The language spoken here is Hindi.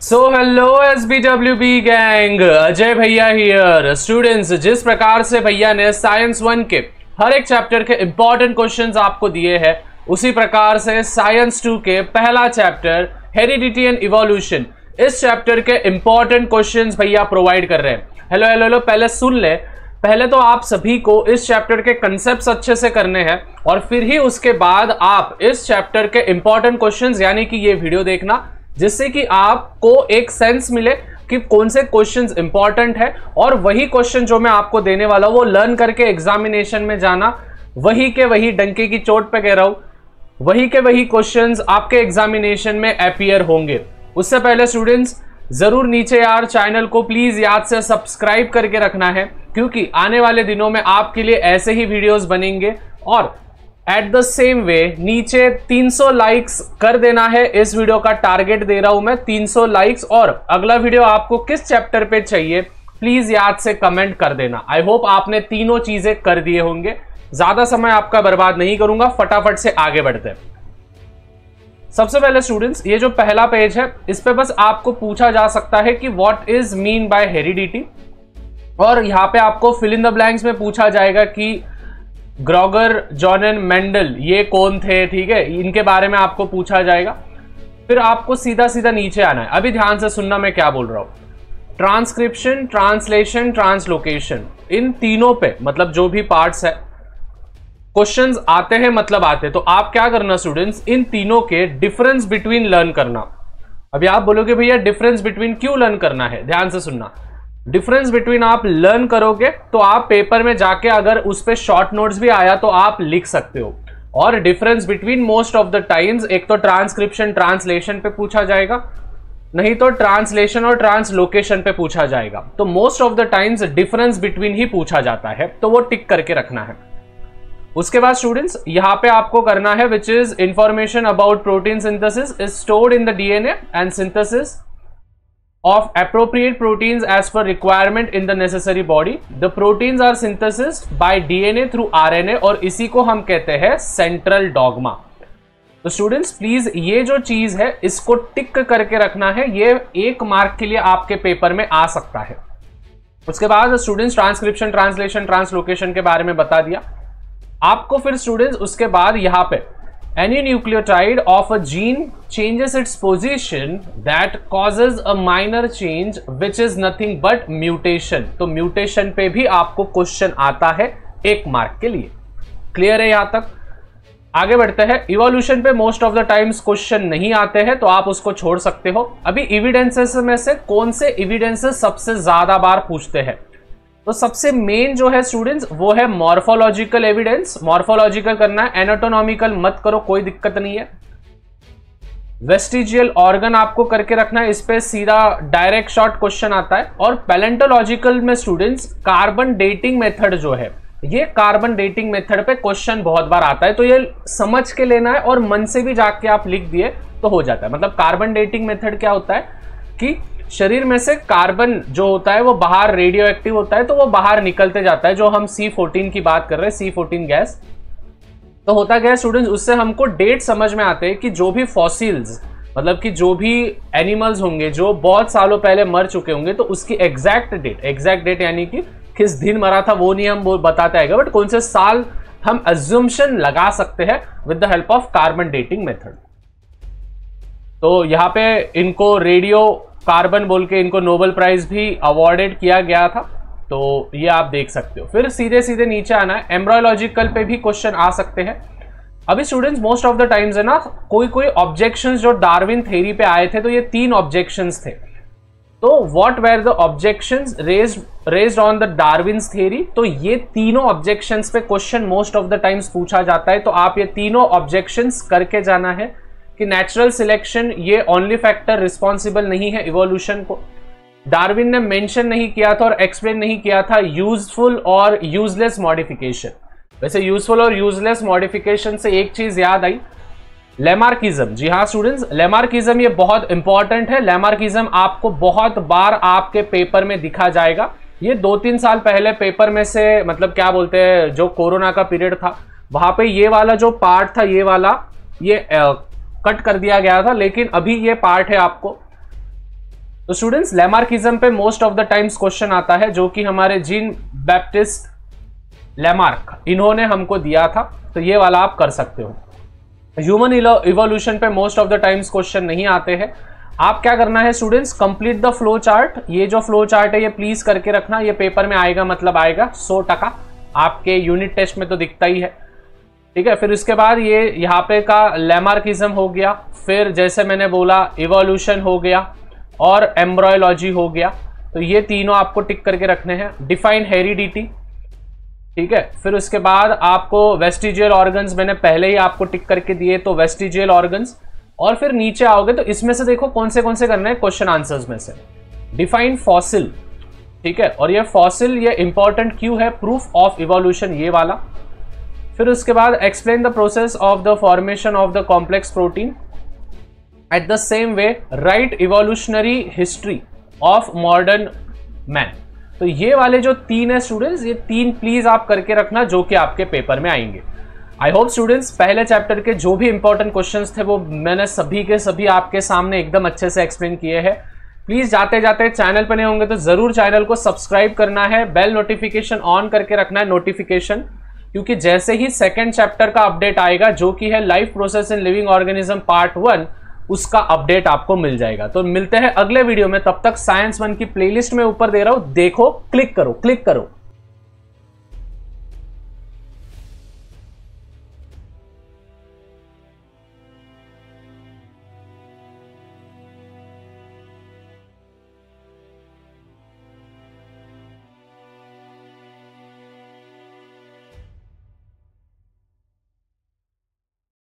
So hello SBWB gang, Ajay भैया हियर। स्टूडेंट्स, जिस प्रकार से भैया ने साइंस 1 के हर एक चैप्टर के इंपॉर्टेंट क्वेश्चंस आपको दिए हैं, उसी प्रकार से साइंस 2 के पहला चैप्टर हेरिडिटी एंड इवोल्यूशन, इस चैप्टर के इंपॉर्टेंट क्वेश्चंस भैया प्रोवाइड कर रहे हैं। हेलो हेलो हेलो, पहले सुन ले। पहले तो आप सभी को इस चैप्टर के कंसेप्ट्स अच्छे से करने हैं और फिर ही उसके बाद आप इस चैप्टर के इंपॉर्टेंट क्वेश्चंस यानी कि ये वीडियो देखना, जिससे कि आपको एक सेंस मिले कि कौन से क्वेश्चंस इंपॉर्टेंट है और वही क्वेश्चन जो मैं आपको देने वाला हूं वो लर्न करके एग्जामिनेशन में जाना। वही के वही, डंके की चोट पे कह रहा हूं, वही के वही क्वेश्चंस आपके एग्जामिनेशन में अपीयर होंगे। उससे पहले स्टूडेंट्स, जरूर नीचे यार चैनल को प्लीज याद से सब्सक्राइब करके रखना है, क्योंकि आने वाले दिनों में आपके लिए ऐसे ही वीडियोस बनेंगे। और एट द सेम वे नीचे 300 लाइक्स कर देना है। इस वीडियो का टारगेट दे रहा हूं मैं 300 लाइक्स। और अगला वीडियो आपको किस चैप्टर पे चाहिए प्लीज याद से कमेंट कर देना। आई होप आपने तीनों चीजें कर दिए होंगे। ज्यादा समय आपका बर्बाद नहीं करूंगा, फटाफट से आगे बढ़ते हैं। सबसे पहले स्टूडेंट्स, ये जो पहला पेज है इस पे बस आपको पूछा जा सकता है कि what is mean by heredity, और यहाँ पे आपको फिल इन द ब्लैंक्स में पूछा जाएगा कि ग्रॉगर, जॉर्डन, मेंडल ये कौन थे। ठीक है, इनके बारे में आपको पूछा जाएगा। फिर आपको सीधा सीधा नीचे आना है। अभी ध्यान से सुनना मैं क्या बोल रहा हूं। ट्रांसक्रिप्शन, ट्रांसलेशन, ट्रांसलोकेशन, इन तीनों पे मतलब जो भी पार्ट्स है क्वेश्चंस आते हैं, मतलब आते हैं, तो आप क्या करना स्टूडेंट्स, इन तीनों के डिफरेंस बिटवीन लर्न करना। अभी आप बोलोगे भैया डिफरेंस बिटवीन क्यों लर्न करना है, ध्यान से सुनना। डिफरेंस बिटवीन आप लर्न करोगे तो आप पेपर में जाके अगर उस पे शॉर्ट नोट्स भी आया तो आप लिख सकते हो। और difference between most of the times एक तो ट्रांसक्रिप्शन, ट्रांसलेशन पे पूछा जाएगा, नहीं तो ट्रांसलेशन और ट्रांसलोकेशन पे पूछा जाएगा। तो most of the times difference between ही पूछा जाता है, तो वो टिक करके रखना है। उसके बाद स्टूडेंट्स यहां पे आपको करना है which is information about protein synthesis is stored in the DNA and synthesis of appropriate proteins as per requirement in the necessary body. The proteins are synthesized by DNA through RNA और इसी को हम कहते हैं सेंट्रल डॉग्मा। तो स्टूडेंट्स प्लीज ये जो चीज है इसको टिक करके रखना है, ये 1 मार्क के लिए आपके पेपर में आ सकता है। उसके बाद स्टूडेंट्स ट्रांसक्रिप्शन, ट्रांसलेशन, ट्रांसलोकेशन के बारे में बता दिया आपको। फिर स्टूडेंट्स उसके बाद यहां पे any nucleotide of a gene changes its position that causes a minor change which is nothing but mutation। तो म्यूटेशन पे भी आपको क्वेश्चन आता है 1 मार्क के लिए। क्लियर है यहां तक? आगे बढ़ते हैं। इवोल्यूशन पे most of the times question नहीं आते हैं, तो आप उसको छोड़ सकते हो। अभी एविडेंसेस में से कौन से एविडेंसेस सबसे ज्यादा बार पूछते हैं, तो सबसे मेन जो है स्टूडेंट्स वो है मॉर्फोलॉजिकल एविडेंस। मॉर्फोलॉजिकल करना है, एनाटोनॉमिकल मत करो, कोई दिक्कत नहीं है। वेस्टिजियल ऑर्गन आपको करके रखना है, इस पे सीधा डायरेक्ट शॉर्ट क्वेश्चन आता है। और पैलेंटोलॉजिकल में स्टूडेंट्स कार्बन डेटिंग मेथड जो है, ये कार्बन डेटिंग मेथड पे क्वेश्चन बहुत बार आता है, तो ये समझ के लेना है और मन से भी जाके आप लिख दिए तो हो जाता है। मतलब कार्बन डेटिंग मेथड क्या होता है कि शरीर में से कार्बन जो होता है वो बाहर रेडियो एक्टिव होता है, तो वो बाहर निकलते जाता है। जो हम C14 की बात कर रहे हैं, C14 गैस, तो होता क्या है स्टूडेंट्स, उससे हमको डेट समझ में आते हैं कि जो भी फॉसिल्स मतलब कि जो भी एनिमल्स होंगे जो बहुत सालों पहले मर चुके होंगे, तो उसकी एग्जैक्ट डेट यानी कि किस दिन मरा था वो नहीं हम बताते आएगा, बट कौन से साल हम अज्यूम्शन लगा सकते हैं with the help of carbon dating method. तो यहाँ पे इनको रेडियो कार्बन बोल के इनको नोबेल प्राइज भी अवॉर्डेड किया गया था, तो ये आप देख सकते हो। फिर सीधे सीधे नीचे आना है, एम्ब्रायोलॉजिकल पे भी क्वेश्चन आ सकते हैं। अभी students most of the times है ना, कोई ऑब्जेक्शंस जो डार्विन थ्योरी पे आए थे, तो ये 3 ऑब्जेक्शंस थे। तो what were the objections raised on the Darwin's theory, तो ये तीनों ऑब्जेक्शंस पे question most of the times पूछा जाता है। तो आप ये तीनों ऑब्जेक्शंस करके जाना है कि नेचुरल सिलेक्शन ये ओनली फैक्टर रिस्पॉन्सिबल नहीं है इवोल्यूशन को। डार्विन ने मेंशन नहीं किया था और एक्सप्लेन नहीं किया था यूजफुल और यूजलेस मॉडिफिकेशन। वैसे यूजफुल और यूजलेस मॉडिफिकेशन से एक चीज याद आई, लेमार्किज्म। जी हाँ स्टूडेंट्स, लेमार्किज्म ये बहुत इंपॉर्टेंट है। लेमार्किज्म आपको बहुत बार आपके पेपर में दिखा जाएगा। ये 2-3 साल पहले पेपर में से मतलब क्या बोलते हैं, जो कोरोना का पीरियड था वहां पे ये वाला जो पार्ट था, ये वाला ये कट कर दिया गया था, लेकिन अभी ये पार्ट है आपको तो स्टूडेंट्स लैमार्किज्म पे most of the times question आता है, जो कि हमारे जीन बैप्टिस्ट लैमार्क इन्होंने हमको दिया था, तो ये वाला आप कर सकते हो। ह्यूमन इवोल्यूशन पे most of the times question नहीं आते हैं। आप क्या करना है students, complete the flow chart. ये जो फ्लो चार्ट है ये प्लीज करके रखना, ये पेपर में आएगा मतलब आएगा 100%, आपके यूनिट टेस्ट में तो दिखता ही है, ठीक है। फिर उसके बाद ये यहाँ पे का लैमार्किज्म हो गया, फिर जैसे मैंने बोला इवोल्यूशन हो गया और एम्ब्रॉयलॉजी हो गया, तो ये तीनों आपको टिक करके रखने हैं। डिफाइन हेरिडिटी, ठीक है। फिर उसके बाद आपको वेस्टिजियल ऑर्गन्स मैंने पहले ही आपको टिक करके दिए, तो वेस्टिजियल ऑर्गन्स, और फिर नीचे आओगे तो इसमें से देखो कौन से करने हैं क्वेश्चन आंसर्स में से। डिफाइन फॉसिल, ठीक है, और ये फॉसिल ये इंपॉर्टेंट क्यों है, प्रूफ ऑफ इवोल्यूशन ये वाला। फिर उसके बाद explain the process of the formation of the complex protein, at the same way right evolutionary history of modern man. तो ये वाले जो 3 है स्टूडेंट्स, ये 3 प्लीज आप करके रखना जो कि आपके पेपर में आएंगे। आई होप स्टूडेंट्स पहले चैप्टर के जो भी इंपॉर्टेंट क्वेश्चंस थे वो मैंने सभी के सभी आपके सामने एकदम अच्छे से एक्सप्लेन किए हैं। प्लीज जाते जाते चैनल पर नहीं होंगे तो जरूर चैनल को सब्सक्राइब करना है, बेल नोटिफिकेशन ऑन करके रखना है नोटिफिकेशन, क्योंकि जैसे ही सेकेंड चैप्टर का अपडेट आएगा जो कि है life process in living organism part 1, उसका अपडेट आपको मिल जाएगा। तो मिलते हैं अगले वीडियो में, तब तक साइंस 1 की प्लेलिस्ट में ऊपर दे रहा हूं, देखो, क्लिक करो।